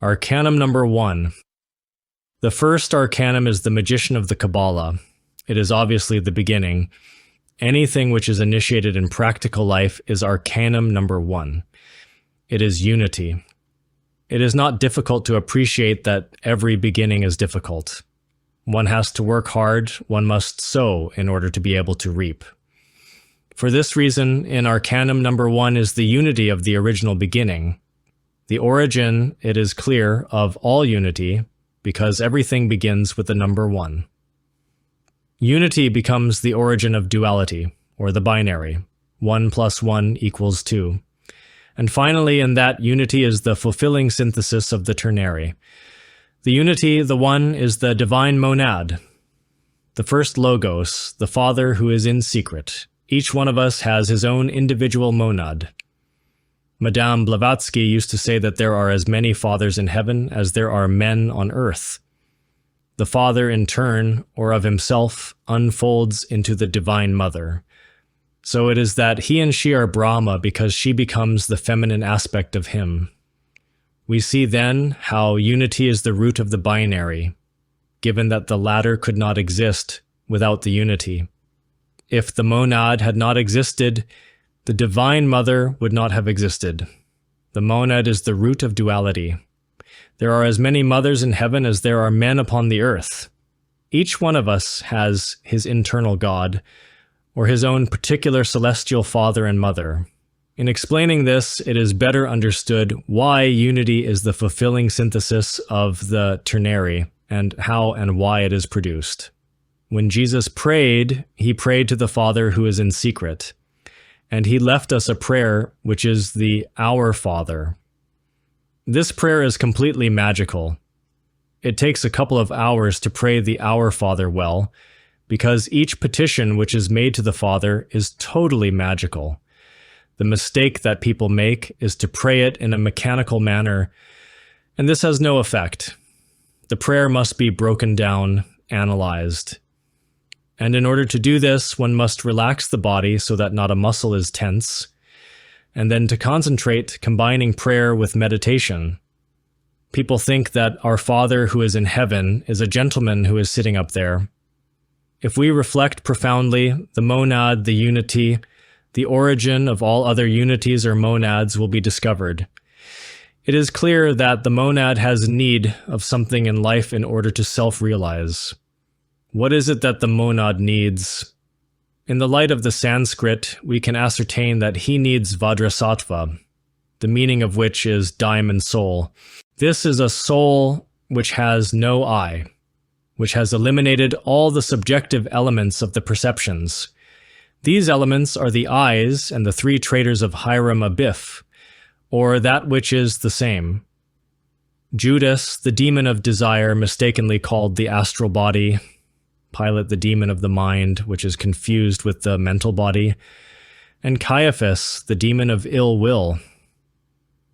Arcanum number 1. The first Arcanum is the magician of the Kabbalah. It is obviously the beginning. Anything which is initiated in practical life is Arcanum number 1. It is unity. It is not difficult to appreciate that every beginning is difficult. One has to work hard, one must sow in order to be able to reap. For this reason, in Arcanum number 1 is the unity of the original beginning. The origin, it is clear, of all unity, because everything begins with the number 1. Unity becomes the origin of duality, or the binary. 1 plus 1 equals 2. And finally, in that unity is the fulfilling synthesis of the ternary. The unity, the one, is the divine monad, the first logos, the Father who is in secret. Each one of us has his own individual monad. Madame Blavatsky used to say that there are as many fathers in heaven as there are men on earth. The Father, in turn, or of himself, unfolds into the Divine Mother. So it is that he and she are Brahma because she becomes the feminine aspect of him. We see then how unity is the root of the binary, given that the latter could not exist without the unity. If the monad had not existed, the Divine Mother would not have existed. The monad is the root of duality. There are as many mothers in heaven as there are men upon the earth. Each one of us has his internal God, or his own particular celestial father and mother. In explaining this, it is better understood why unity is the fulfilling synthesis of the ternary, and how and why it is produced. When Jesus prayed, he prayed to the Father who is in secret. And he left us a prayer, which is the Our Father. This prayer is completely magical. It takes a couple of hours to pray the Our Father well, because each petition which is made to the Father is totally magical. The mistake that people make is to pray it in a mechanical manner, and this has no effect. The prayer must be broken down, analyzed. And in order to do this, one must relax the body so that not a muscle is tense, and then to concentrate, combining prayer with meditation. People think that our Father who is in heaven is a gentleman who is sitting up there. If we reflect profoundly, the monad, the unity, the origin of all other unities or monads will be discovered. It is clear that the monad has need of something in life in order to self-realize. What is it that the monad needs? In the light of the Sanskrit, we can ascertain that he needs Vajrasattva, the meaning of which is diamond soul. This is a soul which has no I, which has eliminated all the subjective elements of the perceptions. These elements are the eyes and the 3 traitors of Hiram Abiff, or that which is the same. Judas, the demon of desire, mistakenly called the astral body, Pilate, the demon of the mind, which is confused with the mental body, and Caiaphas, the demon of ill will.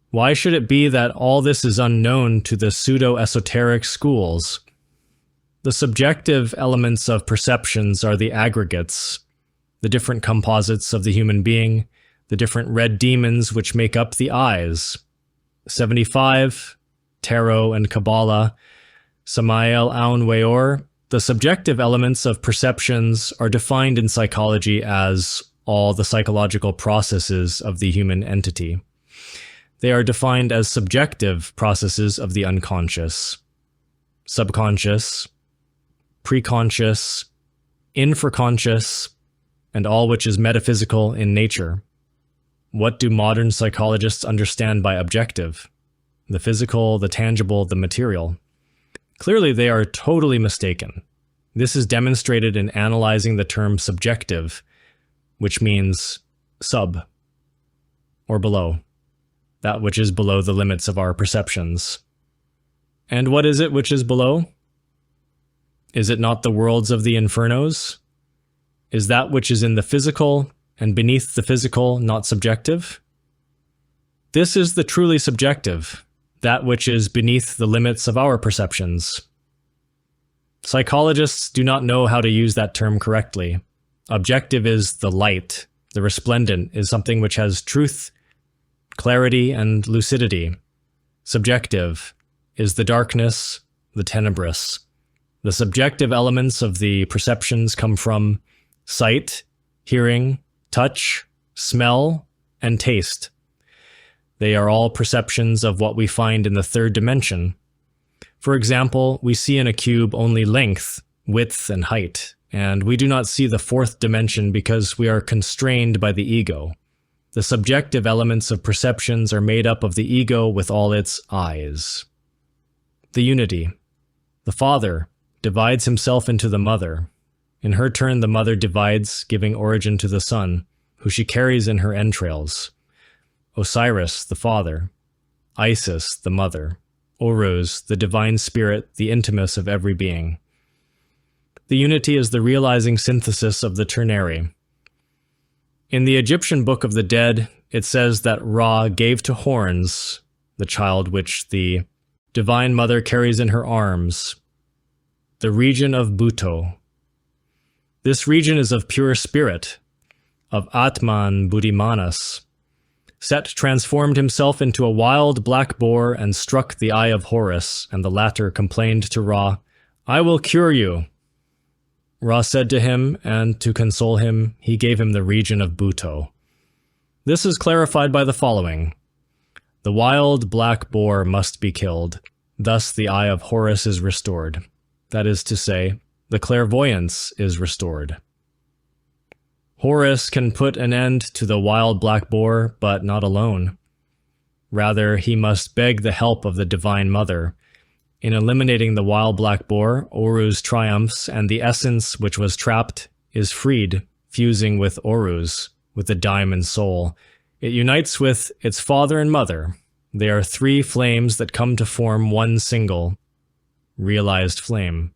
Why should it be that all this is unknown to the pseudo-esoteric schools? The subjective elements of perceptions are the aggregates, the different composites of the human being, the different red demons which make up the eyes. 75, Tarot and Kabbalah, Samael and Weor. The subjective elements of perceptions are defined in psychology as all the psychological processes of the human entity. They are defined as subjective processes of the unconscious, subconscious, preconscious, infraconscious, and all which is metaphysical in nature. What do modern psychologists understand by objective? The physical, the tangible, the material. Clearly, they are totally mistaken. This is demonstrated in analyzing the term subjective, which means sub, or below, that which is below the limits of our perceptions. And what is it which is below? Is it not the worlds of the infernos? Is that which is in the physical and beneath the physical not subjective? This is the truly subjective, that which is beneath the limits of our perceptions. Psychologists do not know how to use that term correctly. Objective is the light. The resplendent is something which has truth, clarity, and lucidity. Subjective, is the darkness, the tenebrous. The subjective elements of the perceptions come from sight, hearing, touch, smell, and taste. They are all perceptions of what we find in the third dimension. For example, we see in a cube only length, width, and height, and we do not see the fourth dimension because we are constrained by the ego. The subjective elements of perceptions are made up of the ego with all its eyes. The unity. The father divides himself into the mother. In her turn, the mother divides, giving origin to the son, who she carries in her entrails. Osiris, the father. Isis, the mother. Orus, the divine spirit, the intimus of every being. The unity is the realizing synthesis of the ternary. In the Egyptian Book of the Dead, it says that Ra gave to horns the child which the divine mother carries in her arms, the region of Buto. This region is of pure spirit, of Atman Buddhimanas. Set transformed himself into a wild black boar and struck the eye of Horus, and the latter complained to Ra, "I will cure you." Ra said to him, and to console him, he gave him the region of Buto. This is clarified by the following. The wild black boar must be killed, thus the eye of Horus is restored. That is to say, the clairvoyance is restored. Horus can put an end to the wild black boar, but not alone. Rather, he must beg the help of the Divine Mother. In eliminating the wild black boar, Orus triumphs, and the essence which was trapped is freed, fusing with Orus, with the diamond soul. It unites with its father and mother. They are three flames that come to form one single, realized flame.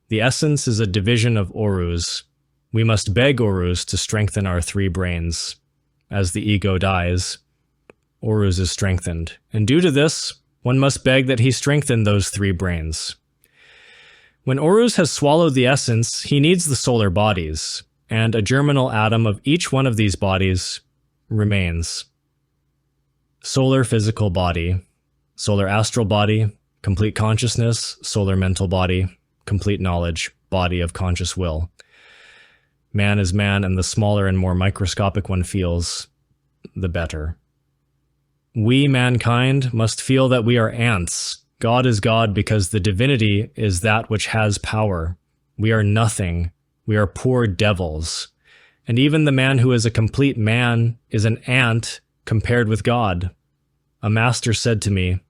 The essence is a division of Orus. We must beg Orus to strengthen our three brains. As the ego dies, Orus is strengthened, and due to this, one must beg that he strengthen those three brains. When Orus has swallowed the essence, he needs the solar bodies, and a germinal atom of each one of these bodies remains. Solar physical body, solar astral body, complete consciousness, solar mental body, complete knowledge, body of conscious will. Man is man, and the smaller and more microscopic one feels, the better. We, mankind, must feel that we are ants. God is God because the divinity is that which has power. We are nothing. We are poor devils. And even the man who is a complete man is an ant compared with God. A master said to me,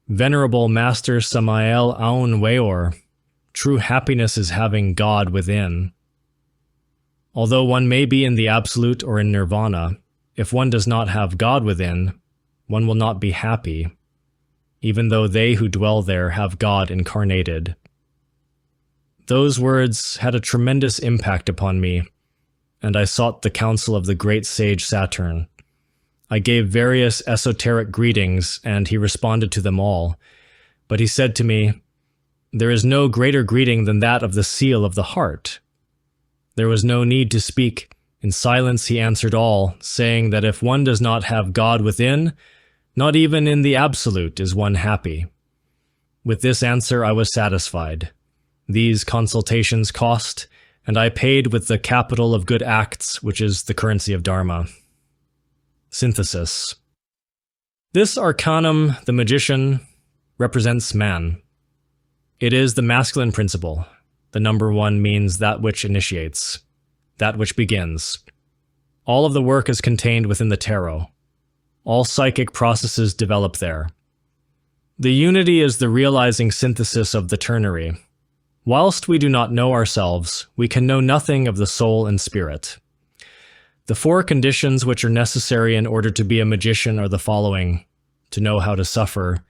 "Venerable Master Samael Aun Weor, true happiness is having God within." Although one may be in the absolute or in nirvana, if one does not have God within, one will not be happy, even though they who dwell there have God incarnated. Those words had a tremendous impact upon me, and I sought the counsel of the great sage Saturn. I gave various esoteric greetings, and he responded to them all. But he said to me, "There is no greater greeting than that of the seal of the heart." There was no need to speak. In silence he answered all, saying that if one does not have God within, not even in the absolute is one happy. With this answer I was satisfied. These consultations cost, and I paid with the capital of good acts, which is the currency of Dharma. Synthesis. This Arcanum, the magician, represents man. It is the masculine principle. The number 1 means that which initiates, that which begins. All of the work is contained within the tarot. All psychic processes develop there. The unity is the realizing synthesis of the ternary. Whilst we do not know ourselves, we can know nothing of the soul and spirit. The 4 conditions which are necessary in order to be a magician are the following: to know how to suffer,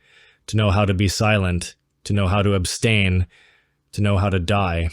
to know how to be silent, to know how to abstain, to know how to die.